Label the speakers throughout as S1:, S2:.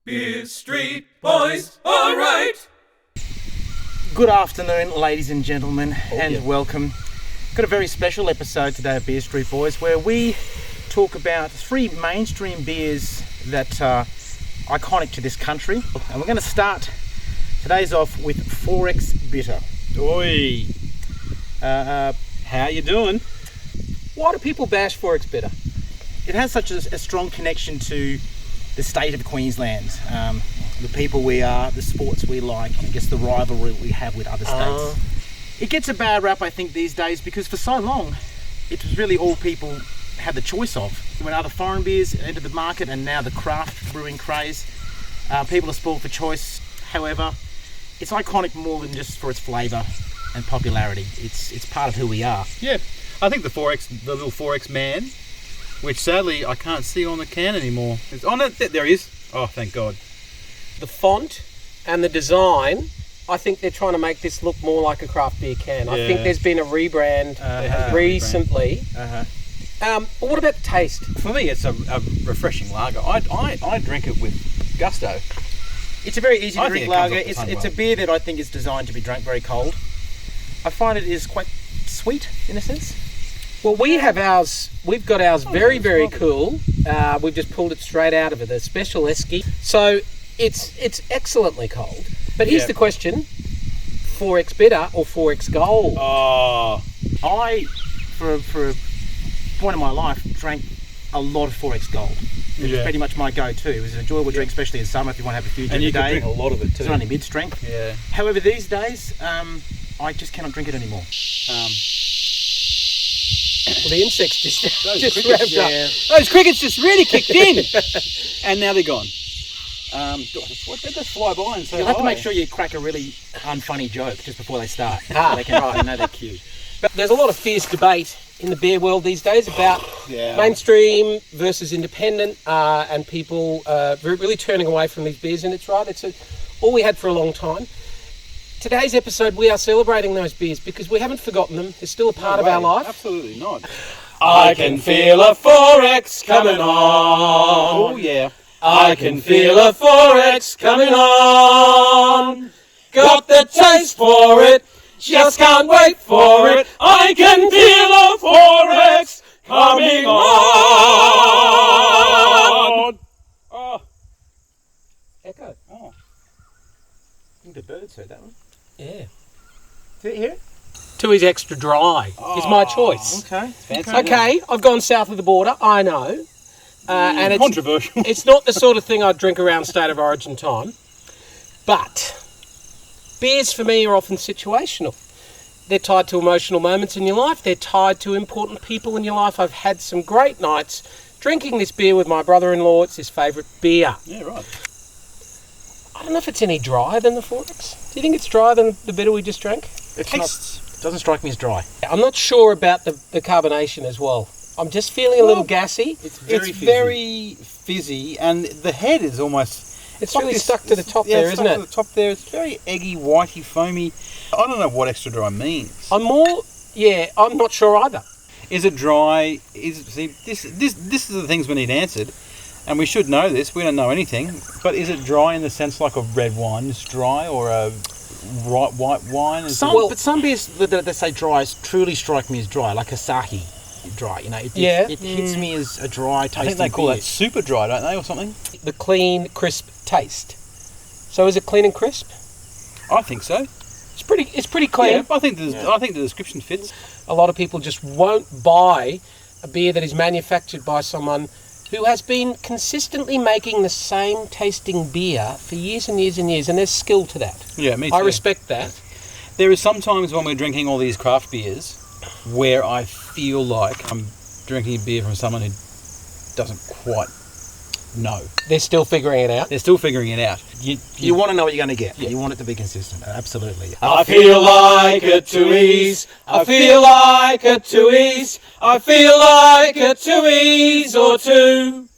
S1: BeerStreet boys, alright!
S2: Good afternoon, ladies and gentlemen, welcome. Got a very special episode today of BeerStreet Boys where we talk about three mainstream beers that are iconic to this country. And we're going to start today's off with 4X Bitter.
S3: Oi! How you doing?
S4: Why do people bash 4X Bitter?
S2: It has such a strong connection to the state of Queensland, the people we are, the sports we like, I guess the rivalry we have with other states. It gets a bad rap, I think, these days because for so long it was really all people had the choice of. When other foreign beers entered the market and now the craft brewing craze, people are spoiled for choice. However, it's iconic more than just for its flavour and popularity. It's part of who we are.
S3: Yeah, I think the little 4X man, which sadly I can't see on the can anymore. It's on it. There he is. Oh, thank God.
S4: The font and the design, I think they're trying to make this look more like a craft beer can. I think there's been a rebrand recently. But what about the taste?
S3: For me, it's a refreshing lager. I drink it with gusto.
S2: It's a very easy to drink lager.
S3: It comes off the
S2: It's
S3: tongue
S2: a beer that I think is designed to be drunk very cold. I find it is quite sweet in a sense.
S4: Well, we've got ours very, very cool. We've just pulled it straight out of it, a special esky. So it's excellently cold. But here's the question, 4X Bitter or 4X Gold?
S3: Oh,
S2: I, for a point in my life, drank a lot of 4X Gold. It was pretty much my go-to. It was an enjoyable drink, especially in summer if you want to have a few during the day.
S3: And you can drink a lot of it too.
S2: It's only mid-strength.
S3: Yeah.
S2: However, these days, I just cannot drink it anymore.
S4: Well, the insects just
S3: crickets,
S4: wrapped up.
S3: Those crickets just really kicked in, and now they're gone. They just fly by and say
S2: You'll have to
S3: hi.
S2: make sure you crack a really unfunny joke just before they start. They can know they're cute.
S4: But there's a lot of fierce debate in the beer world these days about mainstream versus independent, and people really turning away from these beers. And it's right, it's all we had for a long time. Today's episode, we are celebrating those beers because we haven't forgotten them. They're still a part of our life.
S3: Absolutely not.
S1: I can feel a 4X coming on.
S3: Oh yeah.
S1: I can feel a 4X coming on. Got the taste for it, just can't wait for it. I can feel a 4X coming on.
S3: Oh.
S4: Echo.
S3: Oh.
S2: I think the birds heard that one.
S4: Yeah.
S2: Did you hear it?
S4: Tui's Extra Dry is my choice.
S2: Okay.
S3: Fancy.
S4: Okay, I've gone south of the border, I know. And it's
S3: Controversial.
S4: It's not the sort of thing I'd drink around State of Origin time. But beers for me are often situational. They're tied to emotional moments in your life. They're tied to important people in your life. I've had some great nights drinking this beer with my brother-in-law. It's his favourite beer.
S3: Yeah, right.
S4: I don't know if it's any drier than the 4X. Do you think it's drier than the bitter we just drank?
S2: It doesn't strike me as dry.
S4: I'm not sure about the carbonation as well. I'm just feeling a little gassy.
S3: It's
S2: fizzy.
S3: very fizzy, and the head is almost...
S4: It's really stuck to the top there, isn't it?
S3: To the top there. It's very eggy, whitey, foamy. I don't know what extra dry means.
S4: I'm not sure either.
S3: Is it dry? This is the things we need answered, and we should know this. We don't know anything, but is it dry in the sense like a red wine is dry, or a white wine?
S2: But some beers that they say dry truly strike me as dry, like Asahi dry. You know, it hits me as a dry tasting
S3: I think they call
S2: beer.
S3: that super dry, don't they, or something?
S4: The clean, crisp taste. So is it clean and crisp?
S3: I think so.
S4: It's pretty clean.
S3: Yeah, I think the description fits.
S4: A lot of people just won't buy a beer that is manufactured by someone who has been consistently making the same tasting beer for years and years and years, and there's skill to that.
S3: Yeah, me too.
S4: I respect that.
S3: There is sometimes when we're drinking all these craft beers where I feel like I'm drinking a beer from someone who doesn't quite know.
S4: They're still figuring it out.
S3: They're still figuring it out.
S2: You want to know what you're going to get. Yeah. You want it to be consistent. Absolutely.
S1: I feel like a Tui's. I feel like a Tui's. I feel like a Tui's or two.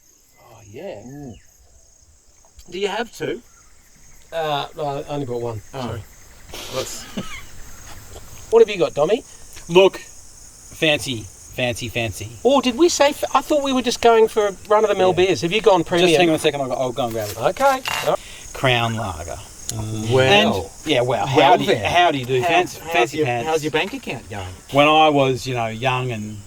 S3: Oh, yeah.
S2: Do you have two?
S4: I only brought one.
S2: Oh.
S4: Sorry. What have you got, Dommy?
S3: Look, fancy. fancy.
S4: Or did we say? I thought we were just going for run-of-the-mill beers. Have you gone premium?
S3: Just hang on a second. I'll go and grab it.
S4: Okay.
S3: Crown Lager.
S2: Well,
S3: How do you do fancy pants?
S2: How's your bank account going?
S3: When I was, young and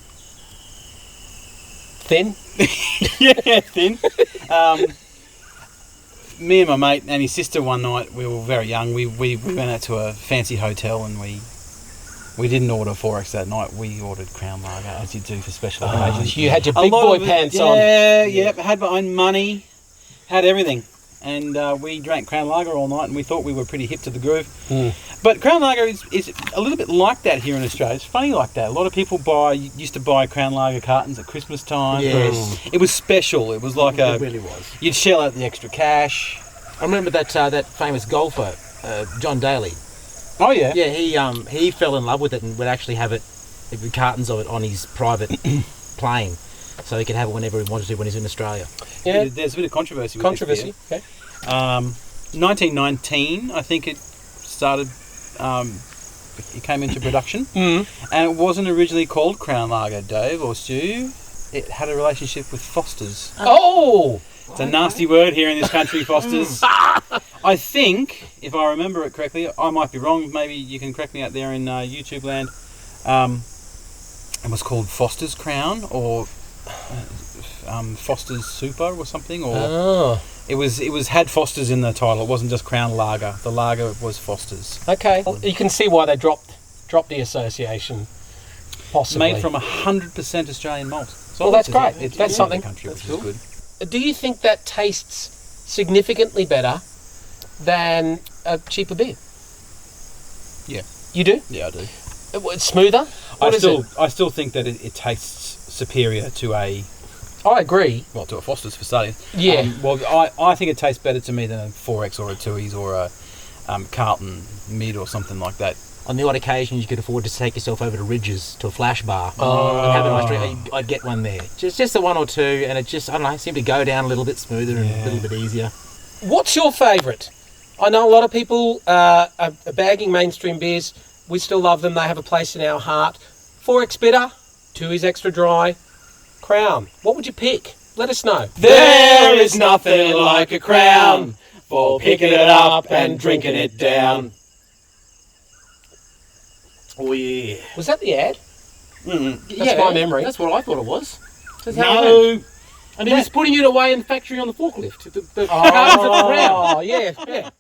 S4: Thin.
S3: thin. Me and my mate and his sister one night, we were very young. We went out to a fancy hotel and we didn't order 4X that night. We ordered Crown Lager, as you do for special occasions.
S4: You had your big boy pants on.
S3: Yeah. Had my own money, had everything. And we drank Crown Lager all night, and we thought we were pretty hip to the groove. But Crown Lager is a little bit like that here in Australia. It's funny like that. A lot of people used to buy Crown Lager cartons at Christmas time.
S2: Yes.
S3: It was special. It was like
S2: It really was.
S3: You'd shell out the extra cash.
S2: I remember that famous golfer, John Daly.
S3: Oh yeah.
S2: Yeah, he fell in love with it and would actually have the cartons of it on his private plane, so he could have it whenever he wanted to when he's in Australia.
S4: Yeah.
S3: There's a bit of controversy with this beer.
S4: Okay.
S3: 1919, I think it started. It came into production, and it wasn't originally called Crown Lager, Dave or Stu. It had a relationship with Foster's.
S4: Oh.
S3: It's a nasty word here in this country, Foster's. I think, if I remember it correctly, I might be wrong. Maybe you can correct me out there in YouTube land. It was called Foster's Crown or Foster's Super or something, or it was had Foster's in the title. It wasn't just Crown Lager. The lager was Foster's.
S4: Okay. Well, you can see why they dropped the association. Possibly.
S3: Made from 100% Australian malt. So
S4: Well, that's
S3: obviously
S4: great.
S3: It's
S4: That's
S3: from the
S4: something.
S3: country,
S2: That's
S3: which
S2: cool.
S3: is good.
S4: Do you think that tastes significantly better than a cheaper beer?
S3: Yeah.
S4: You do?
S3: Yeah, I do.
S4: It's smoother?
S3: I
S4: What is it?
S3: still think that it tastes superior to a
S4: I agree.
S3: Foster's for starting.
S4: Yeah.
S3: I think it tastes better to me than a 4X or a Tooheys or a Carlton Mid or something like that.
S2: On the odd occasion, you could afford to take yourself over to Ridges to a flash bar and have a nice drink. I'd get one there. Just the one or two, and it just, I don't know, seemed to go down a little bit smoother and a little bit easier.
S4: What's your favourite? I know a lot of people are bagging mainstream beers. We still love them. They have a place in our heart. 4X bitter, 2Is extra dry, Crown. What would you pick? Let us know.
S1: There is nothing like a crown for picking it up and drinking it down.
S2: Oh, yeah.
S4: Was that the ad?
S2: That's
S4: my memory.
S2: That's what I thought it was. That's how it went.
S3: No,
S2: And he was putting it away in the factory on the forklift. The cartons of the Crown.
S4: Oh, yeah.